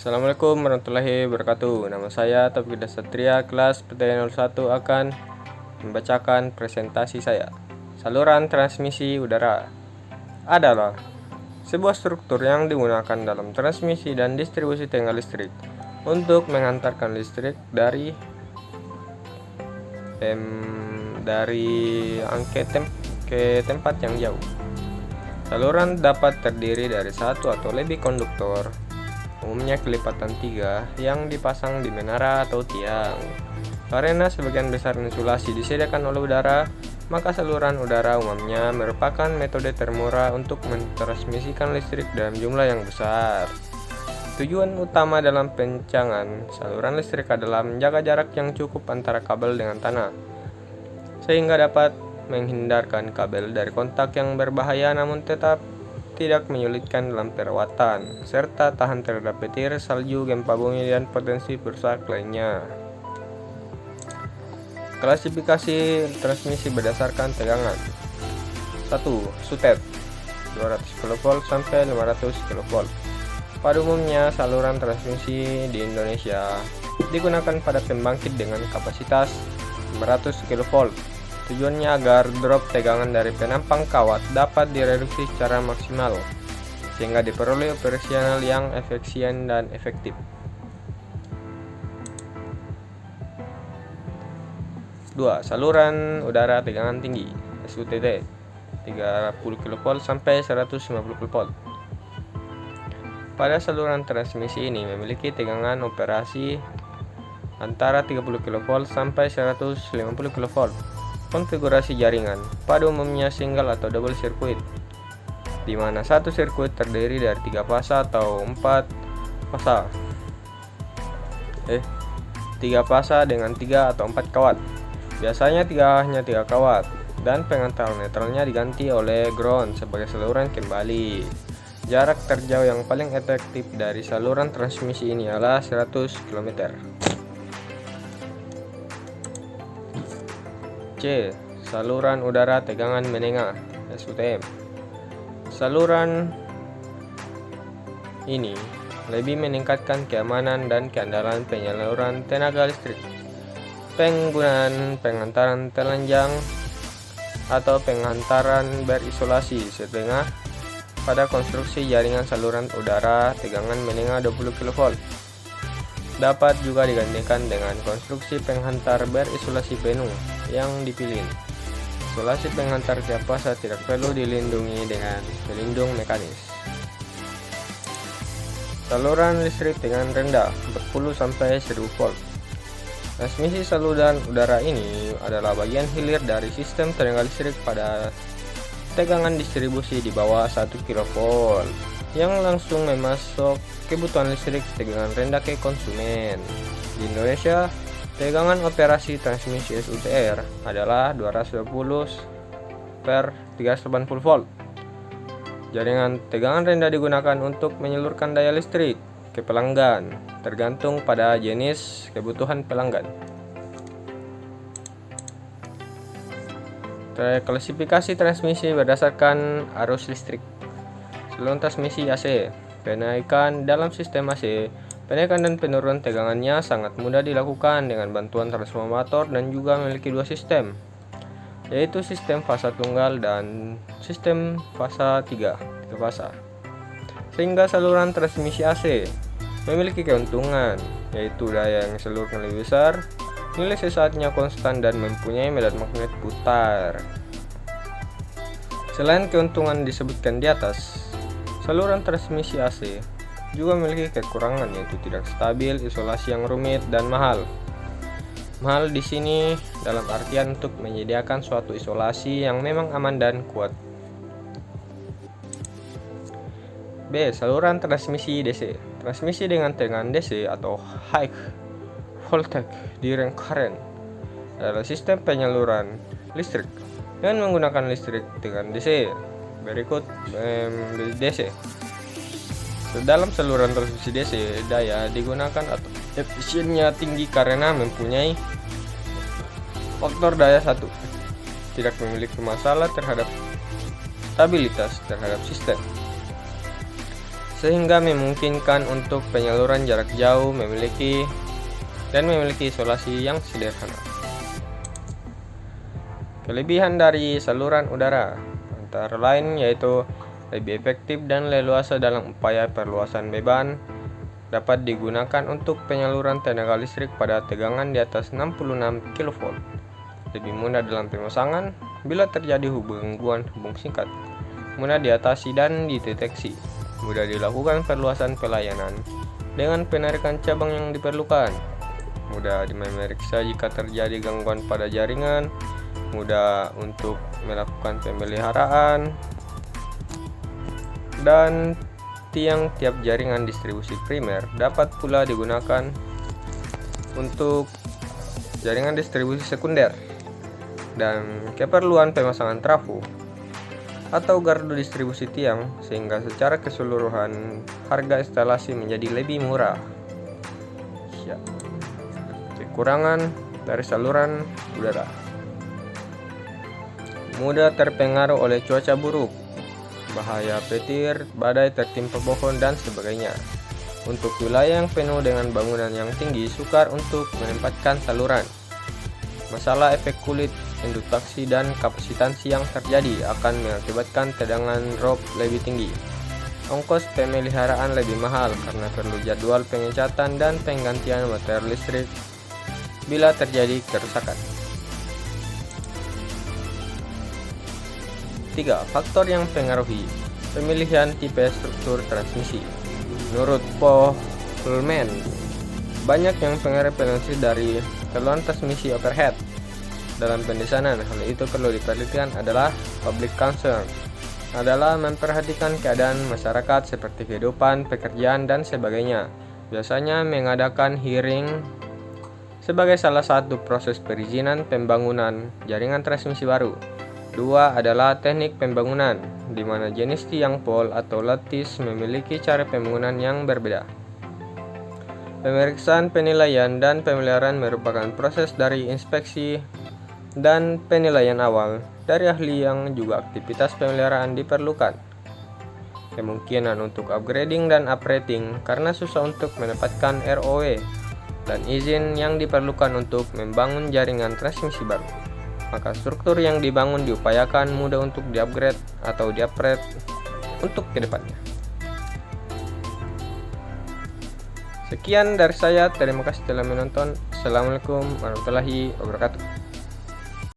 Assalamualaikum warahmatullahi wabarakatuh. Nama saya Taufik Dasatria, kelas PTN 01 akan membacakan presentasi saya. Saluran transmisi udara adalah sebuah struktur yang digunakan dalam transmisi dan distribusi tegangan listrik untuk mengantarkan listrik dari ke tempat yang jauh. Saluran dapat terdiri dari satu atau lebih konduktor, umumnya kelipatan 3, yang dipasang di menara atau tiang. Karena sebagian besar insulasi disediakan oleh udara, maka saluran udara umumnya merupakan metode termurah untuk mentransmisikan listrik dalam jumlah yang besar. Tujuan utama dalam pencangan saluran listrik adalah menjaga jarak yang cukup antara kabel dengan tanah, sehingga dapat menghindarkan kabel dari kontak yang berbahaya namun tetap tidak menyulitkan dalam perawatan, serta tahan terhadap petir, salju, gempa bumi, dan potensi perusak lainnya. Klasifikasi transmisi berdasarkan tegangan. 1. SUTED 200 kV sampai 500 kV. Pada umumnya saluran transmisi di Indonesia digunakan pada pembangkit dengan kapasitas 500 kV. Tujuannya agar drop tegangan dari penampang kawat dapat direduksi secara maksimal, sehingga diperoleh operasional yang efisien dan efektif. 2. Saluran udara tegangan tinggi SUTT 30 kV sampai 150 kV. Pada saluran transmisi ini memiliki tegangan operasi antara 30 kV sampai 150 kV. Konfigurasi jaringan pada umumnya single atau double circuit, di mana satu sirkuit terdiri dari 3 fasa atau 4 fasa. 3 fasa dengan 3 atau 4 kawat. Biasanya hanya 3 kawat, dan pengantar netralnya diganti oleh ground sebagai saluran kembali. Jarak terjauh yang paling efektif dari saluran transmisi ini adalah 100 km. C. Saluran udara tegangan menengah SUTM. Saluran ini lebih meningkatkan keamanan dan keandalan penyaluran tenaga listrik. Penggunaan pengantaran telanjang atau pengantaran berisolasi setengah pada konstruksi jaringan saluran udara tegangan menengah 20 kV dapat juga digantikan dengan konstruksi penghantar berisolasi penuh yang dipilih. Isolasi penghantar tiap fasa tidak perlu dilindungi dengan pelindung mekanis. Saluran listrik tegangan rendah 40 sampai 1000 volt. Transmisi saluran udara ini adalah bagian hilir dari sistem tenaga listrik pada tegangan distribusi di bawah 1 kV yang langsung memasok kebutuhan listrik tegangan rendah ke konsumen. Di Indonesia, tegangan operasi transmisi SUTR adalah 220 per 380 volt. Jaringan tegangan rendah digunakan untuk menyalurkan daya listrik ke pelanggan, tergantung pada jenis kebutuhan pelanggan. Klasifikasi transmisi berdasarkan arus listrik. Saluran transmisi AC. Penaikan dalam sistem AC, penaikan dan penurunan tegangannya sangat mudah dilakukan dengan bantuan transformator dan juga memiliki 2 sistem, yaitu sistem fasa tunggal dan sistem fasa 3 fasa. Sehingga saluran transmisi AC memiliki keuntungan, yaitu daya yang disalurkan lebih besar, nilai sesaatnya konstan, dan mempunyai medan magnet putar. Selain keuntungan disebutkan di atas, saluran transmisi AC juga memiliki kekurangan, yaitu tidak stabil, isolasi yang rumit, dan mahal. Mahal di sini dalam artian untuk menyediakan suatu isolasi yang memang aman dan kuat. B. Saluran transmisi DC. Transmisi dengan tegangan DC atau High Voltage Direct Current adalah sistem penyaluran listrik dengan menggunakan listrik tegangan DC. Berikut DC. Dalam saluran transmisi DC, daya digunakan atau efisiennya tinggi karena mempunyai faktor daya 1, tidak memiliki masalah terhadap stabilitas terhadap sistem. sehingga memungkinkan untuk penyaluran jarak jauh memiliki isolasi yang sederhana. Kelebihan dari saluran udara antara lain yaitu lebih efektif dan leluasa dalam upaya perluasan beban, dapat digunakan untuk penyaluran tenaga listrik pada tegangan di atas 66 kV, lebih mudah dalam pemasangan bila terjadi gangguan hubung singkat, mudah diatasi dan dideteksi, mudah dilakukan perluasan pelayanan dengan penarikan cabang yang diperlukan, mudah memeriksa jika terjadi gangguan pada jaringan, mudah untuk melakukan pemeliharaan, dan tiap jaringan distribusi primer dapat pula digunakan untuk jaringan distribusi sekunder dan keperluan pemasangan trafo atau gardu distribusi tiang, sehingga secara keseluruhan harga instalasi menjadi lebih murah. Ya. Kekurangan dari saluran udara: mudah terpengaruh oleh cuaca buruk, bahaya petir, badai tertimpa pohon, dan sebagainya. Untuk wilayah yang penuh dengan bangunan yang tinggi, sukar untuk menempatkan saluran. Masalah efek kulit, induksi, dan kapasitansi yang terjadi akan mengakibatkan tegangan drop lebih tinggi. Ongkos pemeliharaan lebih mahal karena perlu jadwal pengecatan dan penggantian material listrik bila terjadi kerusakan. 3. Faktor yang mempengaruhi pemilihan tipe struktur transmisi. Menurut Pohlman, banyak yang mempengaruhi peneliti dari saluran transmisi overhead dalam pendesanan. Hal itu perlu diperhatikan adalah public concern, adalah memperhatikan keadaan masyarakat seperti kehidupan, pekerjaan, dan sebagainya. Biasanya mengadakan hearing sebagai salah satu proses perizinan pembangunan jaringan transmisi baru. 2 adalah teknik pembangunan, di mana jenis tiang pol atau lattice memiliki cara pembangunan yang berbeda. Pemeriksaan, penilaian, dan pemeliharaan merupakan proses dari inspeksi dan penilaian awal dari ahli yang juga aktivitas pemeliharaan diperlukan. Kemungkinan untuk upgrading dan uprating karena susah untuk mendapatkan ROW dan izin yang diperlukan untuk membangun jaringan transmisi baru. Maka struktur yang dibangun diupayakan mudah untuk di-upgrade atau di-upgrade untuk kedepannya. Sekian dari saya, terima kasih telah menonton. Assalamualaikum warahmatullahi wabarakatuh.